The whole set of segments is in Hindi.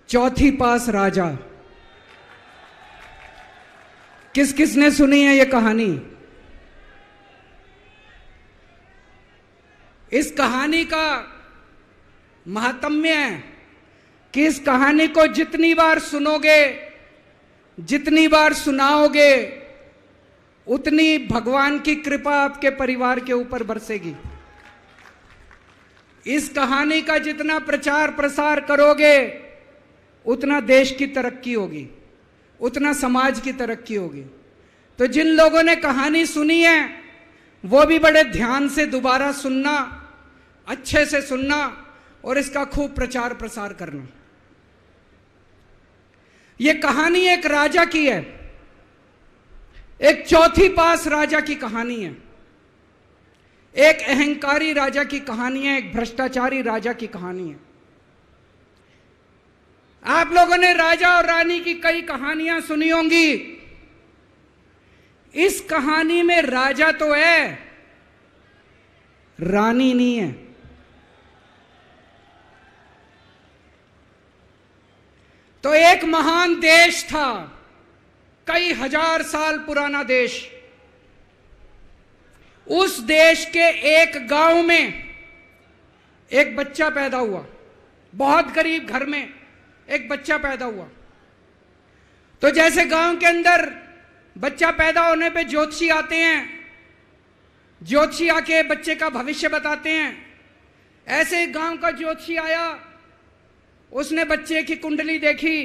चौथी पास राजा। किस किसने सुनी है ये कहानी? इस कहानी का महात्म्य है कि इस कहानी को जितनी बार सुनोगे, जितनी बार सुनाओगे, उतनी भगवान की कृपा आपके परिवार के ऊपर बरसेगी। इस कहानी का जितना प्रचार प्रसार करोगे, उतना देश की तरक्की होगी, उतना समाज की तरक्की होगी। तो जिन लोगों ने कहानी सुनी है वो भी बड़े ध्यान से दोबारा सुनना, अच्छे से सुनना और इसका खूब प्रचार प्रसार करना। यह कहानी एक राजा की है, एक चौथी पास राजा की कहानी है, एक अहंकारी राजा की कहानी है, एक भ्रष्टाचारी राजा की कहानी है। आप लोगों ने राजा और रानी की कई कहानियां सुनी होंगी। इस कहानी में राजा तो है, रानी नहीं है। तो एक महान देश था, कई हजार साल पुराना देश। उस देश के एक गांव में एक बच्चा पैदा हुआ, बहुत गरीब घर में एक बच्चा पैदा हुआ। तो जैसे गांव के अंदर बच्चा पैदा होने पे ज्योतिषी आते हैं, ज्योतिषी आके बच्चे का भविष्य बताते हैं, ऐसे गांव का ज्योतिषी आया, उसने बच्चे की कुंडली देखी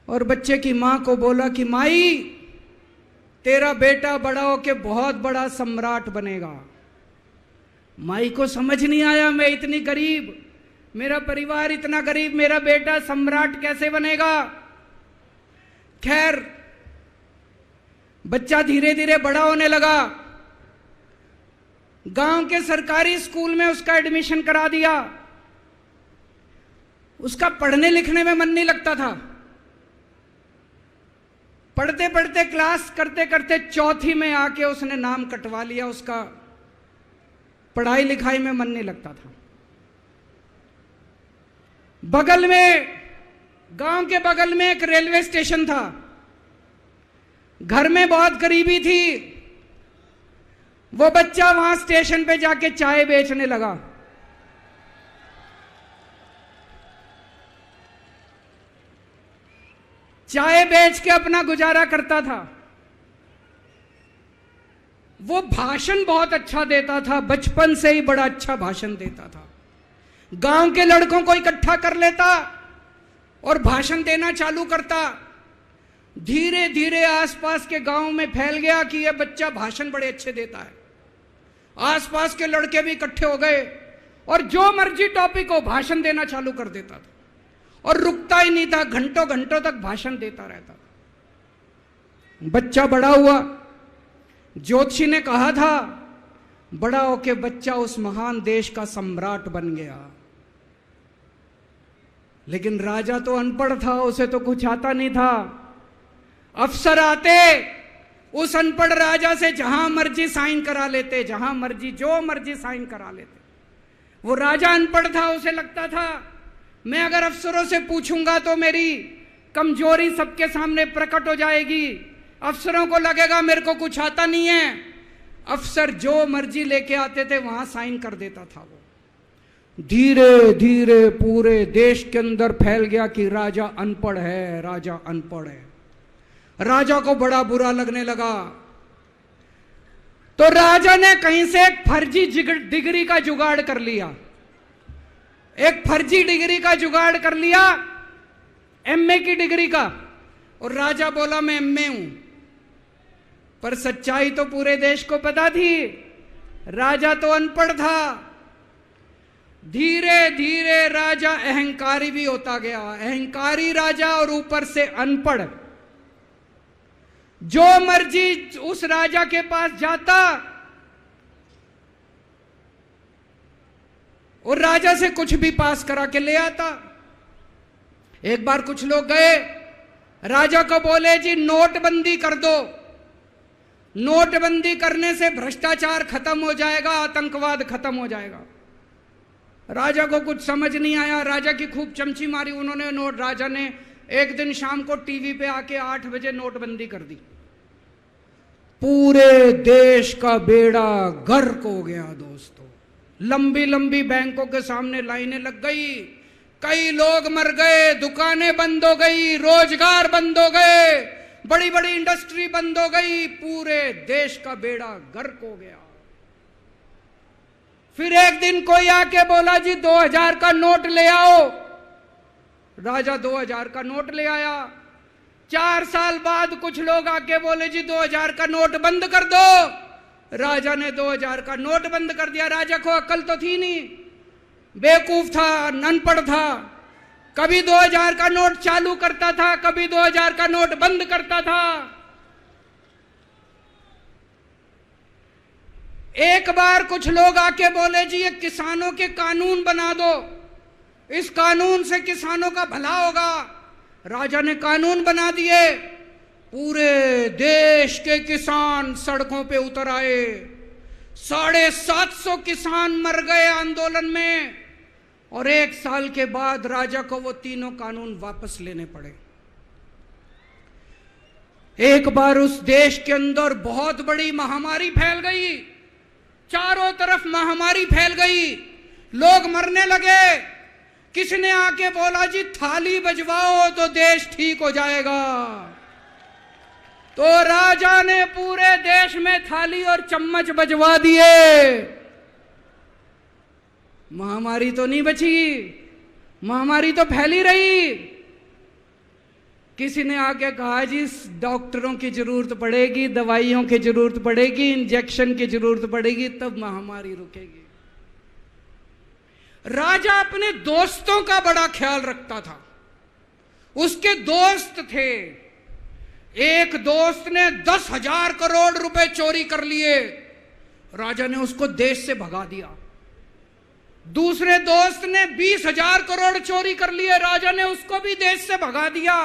और बच्चे की मां को बोला कि माई, तेरा बेटा बड़ा होके बहुत बड़ा सम्राट बनेगा। माई को समझ नहीं आया, मैं इतनी गरीब, मेरा परिवार इतना गरीब, मेरा बेटा सम्राट कैसे बनेगा। खैर, बच्चा धीरे धीरे बड़ा होने लगा। गांव के सरकारी स्कूल में उसका एडमिशन करा दिया। उसका पढ़ने लिखने में मन नहीं लगता था। पढ़ते पढ़ते, क्लास करते करते चौथी में आके उसने नाम कटवा लिया। उसका पढ़ाई लिखाई में मन नहीं लगता था। बगल में, गांव के बगल में एक रेलवे स्टेशन था। घर में बहुत गरीबी थी। वो बच्चा वहां स्टेशन पे जाके चाय बेचने लगा। चाय बेच के अपना गुजारा करता था। वो भाषण बहुत अच्छा देता था, बचपन से ही बड़ा अच्छा भाषण देता था। गांव के लड़कों को इकट्ठा कर लेता और भाषण देना चालू करता। धीरे धीरे आसपास के गांव में फैल गया कि यह बच्चा भाषण बड़े अच्छे देता है। आसपास के लड़के भी इकट्ठे हो गए और जो मर्जी टॉपिक हो भाषण देना चालू कर देता था और रुकता ही नहीं था, घंटों घंटों तक भाषण देता रहता था। बच्चा बड़ा हुआ। ज्योतिषी ने कहा था बड़ा होके बच्चा उस महान देश का सम्राट बन गया। लेकिन राजा तो अनपढ़ था, उसे तो कुछ आता नहीं था। अफसर आते, उस अनपढ़ राजा से जहां मर्जी साइन करा लेते, जहां मर्जी जो मर्जी साइन करा लेते। वो राजा अनपढ़ था, उसे लगता था मैं अगर अफसरों से पूछूंगा तो मेरी कमजोरी सबके सामने प्रकट हो जाएगी। अफसरों को लगेगा मेरे को कुछ आता नहीं है। अफसर जो मर्जी लेके आते थे वहां साइन कर देता था। वो धीरे धीरे पूरे देश के अंदर फैल गया कि राजा अनपढ़ है, राजा अनपढ़ है। राजा को बड़ा बुरा लगने लगा। तो राजा ने कहीं से एक फर्जी डिग्री का जुगाड़ कर लिया। एक फर्जी डिग्री का जुगाड़ कर लिया, एमए की डिग्री का। और राजा बोला मैं एमए हूं। पर सच्चाई तो पूरे देश को पता थी, राजा तो अनपढ़ था। धीरे धीरे राजा अहंकारी भी होता गया। अहंकारी राजा और ऊपर से अनपढ़। जो मर्जी उस राजा के पास जाता और राजा से कुछ भी पास करा के ले आता। एक बार कुछ लोग गए, राजा को बोले जी नोटबंदी कर दो, नोटबंदी करने से भ्रष्टाचार खत्म हो जाएगा, आतंकवाद खत्म हो जाएगा। राजा को कुछ समझ नहीं आया, राजा की खूब चमची मारी उन्होंने नोट। राजा ने एक दिन शाम को टीवी पे आके 8 बजे नोटबंदी कर दी। पूरे देश का बेड़ा गर्क हो गया दोस्तों। लंबी लंबी बैंकों के सामने लाइनें लग गई, कई लोग मर गए, दुकानें बंद हो गई, रोजगार बंद हो गए, बड़ी बड़ी इंडस्ट्री बंद हो गई, पूरे देश का बेड़ा गर्क हो गया। फिर एक दिन कोई आके बोला जी 2000 का नोट ले आओ। राजा 2000 का नोट ले आया। 4 साल बाद कुछ लोग आके बोले जी 2000 का नोट बंद कर दो। राजा ने 2000 का नोट बंद कर दिया। राजा को अक्ल तो थी नहीं, बेवकूफ था, अनपढ़ था। कभी 2000 का नोट चालू करता था, कभी 2000 का नोट बंद करता था। एक बार कुछ लोग आके बोले जी ये किसानों के कानून बना दो, इस कानून से किसानों का भला होगा। राजा ने कानून बना दिए। पूरे देश के किसान सड़कों पे उतर आए। 750 किसान मर गए आंदोलन में, और 1 साल के बाद राजा को वो तीनों कानून वापस लेने पड़े। एक बार उस देश के अंदर बहुत बड़ी महामारी फैल गई, चारों तरफ महामारी फैल गई, लोग मरने लगे। किसी ने आके बोला जी थाली बजवाओ तो देश ठीक हो जाएगा। तो राजा ने पूरे देश में थाली और चम्मच बजवा दिए। महामारी तो नहीं बची, महामारी तो फैली रही। किसी ने आके कहा जी डॉक्टरों की जरूरत पड़ेगी, दवाइयों की जरूरत पड़ेगी, इंजेक्शन की जरूरत पड़ेगी, तब महामारी रुकेगी। राजा अपने दोस्तों का बड़ा ख्याल रखता था। उसके दोस्त थे। एक दोस्त ने 10,000 करोड़ रुपए चोरी कर लिए, राजा ने उसको देश से भगा दिया। दूसरे दोस्त ने 20,000 करोड़ चोरी कर लिए, राजा ने उसको भी देश से भगा दिया।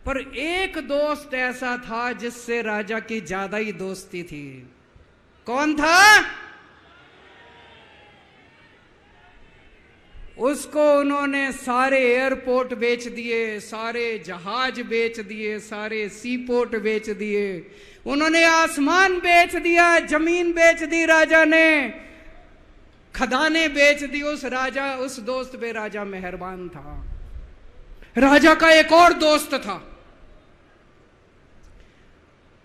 पर एक दोस्त ऐसा था जिससे राजा की ज्यादा ही दोस्ती थी। कौन था? उसको उन्होंने सारे एयरपोर्ट बेच दिए, सारे जहाज बेच दिए, सारे सीपोर्ट बेच दिए, उन्होंने आसमान बेच दिया, जमीन बेच दी राजा ने, खदानें बेच दी। उस दोस्त पे राजा मेहरबान था। राजा का एक और दोस्त था।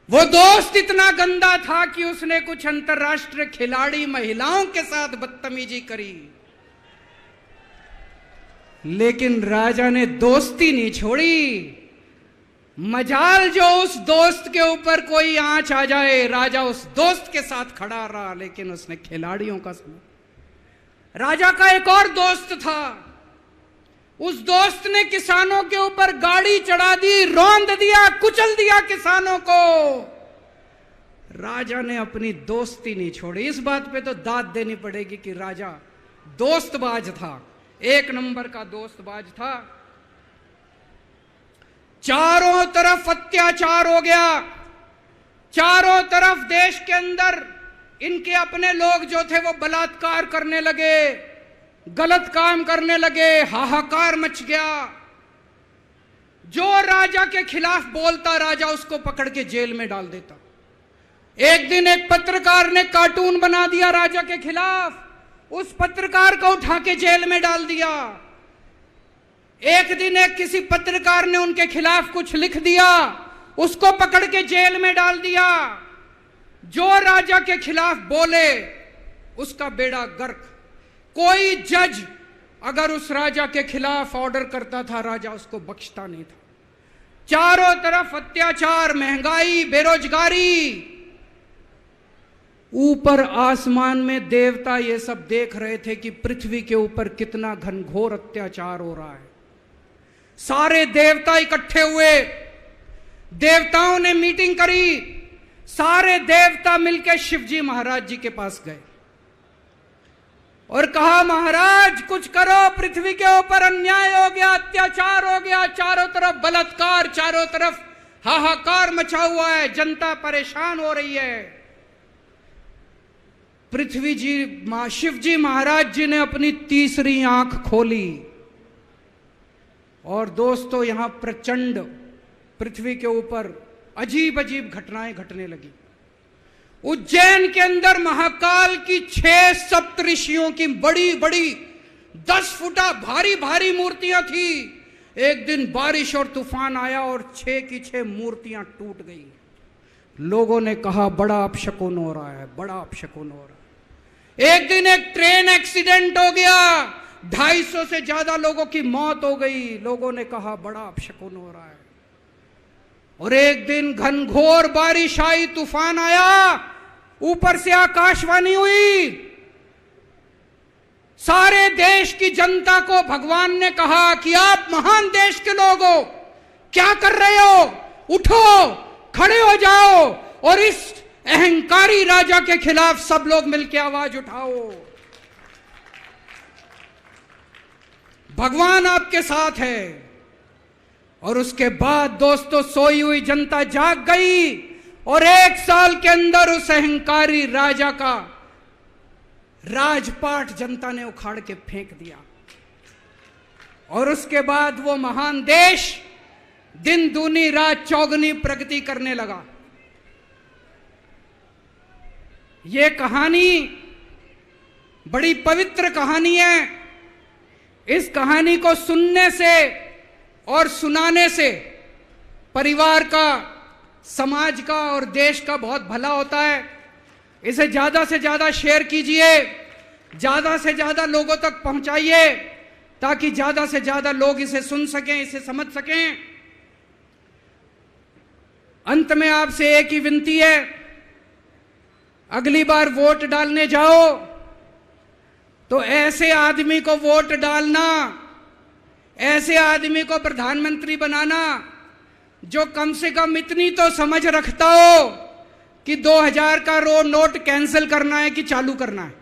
वो दोस्त इतना गंदा था कि उसने कुछ अंतर्राष्ट्रीय खिलाड़ी महिलाओं के साथ बदतमीजी करी, लेकिन राजा ने दोस्ती नहीं छोड़ी। मजाल जो उस दोस्त के ऊपर कोई आंच आ जाए, राजा उस दोस्त के साथ खड़ा रहा, लेकिन उसने खिलाड़ियों का समझा। राजा का एक और दोस्त था। उस दोस्त ने किसानों के ऊपर गाड़ी चढ़ा दी, रौंद दिया, कुचल दिया किसानों को। राजा ने अपनी दोस्ती नहीं छोड़ी। इस बात पे तो दाद देनी पड़ेगी कि राजा दोस्तबाज था, 1 नंबर का दोस्तबाज था। चारों तरफ अत्याचार हो गया, चारों तरफ देश के अंदर इनके अपने लोग जो थे वो बलात्कार करने लगे, गलत काम करने लगे, हाहाकार मच गया। जो राजा के खिलाफ बोलता, राजा उसको पकड़ के जेल में डाल देता। एक दिन एक पत्रकार ने कार्टून बना दिया राजा के खिलाफ, उस पत्रकार को उठा के जेल में डाल दिया। एक दिन एक किसी पत्रकार ने उनके खिलाफ कुछ लिख दिया, उसको पकड़ के जेल में डाल दिया। जो राजा के खिलाफ बोले उसका बेड़ा गर्क। कोई जज अगर उस राजा के खिलाफ ऑर्डर करता था, राजा उसको बख्शता नहीं था। चारों तरफ अत्याचार, महंगाई, बेरोजगारी। ऊपर आसमान में देवता ये सब देख रहे थे कि पृथ्वी के ऊपर कितना घनघोर अत्याचार हो रहा है। सारे देवता इकट्ठे हुए, देवताओं ने मीटिंग करी। सारे देवता मिलकर शिवजी महाराज जी के पास गए और कहा, महाराज कुछ करो, पृथ्वी के ऊपर अन्याय हो गया, अत्याचार हो गया, चारों तरफ बलात्कार, चारों तरफ हाहाकार मचा हुआ है, जनता परेशान हो रही है। पृथ्वी जी शिव जी महाराज जी ने अपनी तीसरी आंख खोली और दोस्तों यहां प्रचंड पृथ्वी के ऊपर अजीब अजीब घटनाएं घटने लगी। उज्जैन के अंदर महाकाल की 6 सप्तऋषियों की बड़ी बड़ी 10 फुटा भारी भारी मूर्तियां थी। एक दिन बारिश और तूफान आया और 6 की 6 मूर्तियां टूट गई। लोगों ने कहा बड़ा अपशकुन हो रहा है, बड़ा अपशकुन हो रहा है। एक दिन एक ट्रेन एक्सीडेंट हो गया, 250 से ज्यादा लोगों की मौत हो गई। लोगों ने कहा बड़ा अपशकुन हो रहा है। और एक दिन घनघोर बारिश आई, तूफान आया, ऊपर से आकाशवाणी हुई, सारे देश की जनता को भगवान ने कहा कि आप महान देश के लोग हो, क्या कर रहे हो, उठो, खड़े हो जाओ और इस अहंकारी राजा के खिलाफ सब लोग मिलकर आवाज उठाओ। भगवान आपके साथ है। और उसके बाद दोस्तों सोई हुई जनता जाग गई और 1 साल के अंदर उस अहंकारी राजा का राजपाट जनता ने उखाड़ के फेंक दिया। और उसके बाद वो महान देश दिन दूनी रात चौगुनी प्रगति करने लगा। ये कहानी बड़ी पवित्र कहानी है। इस कहानी को सुनने से और सुनाने से परिवार का, समाज का और देश का बहुत भला होता है। इसे ज्यादा से ज्यादा शेयर कीजिए, ज्यादा से ज्यादा लोगों तक पहुंचाइए ताकि ज्यादा से ज्यादा लोग इसे सुन सकें, इसे समझ सकें। अंत में आपसे एक ही विनती है, अगली बार वोट डालने जाओ तो ऐसे आदमी को वोट डालना, ऐसे आदमी को प्रधानमंत्री बनाना जो कम से कम इतनी तो समझ रखता हो कि 2000 का नोट कैंसिल करना है कि चालू करना है।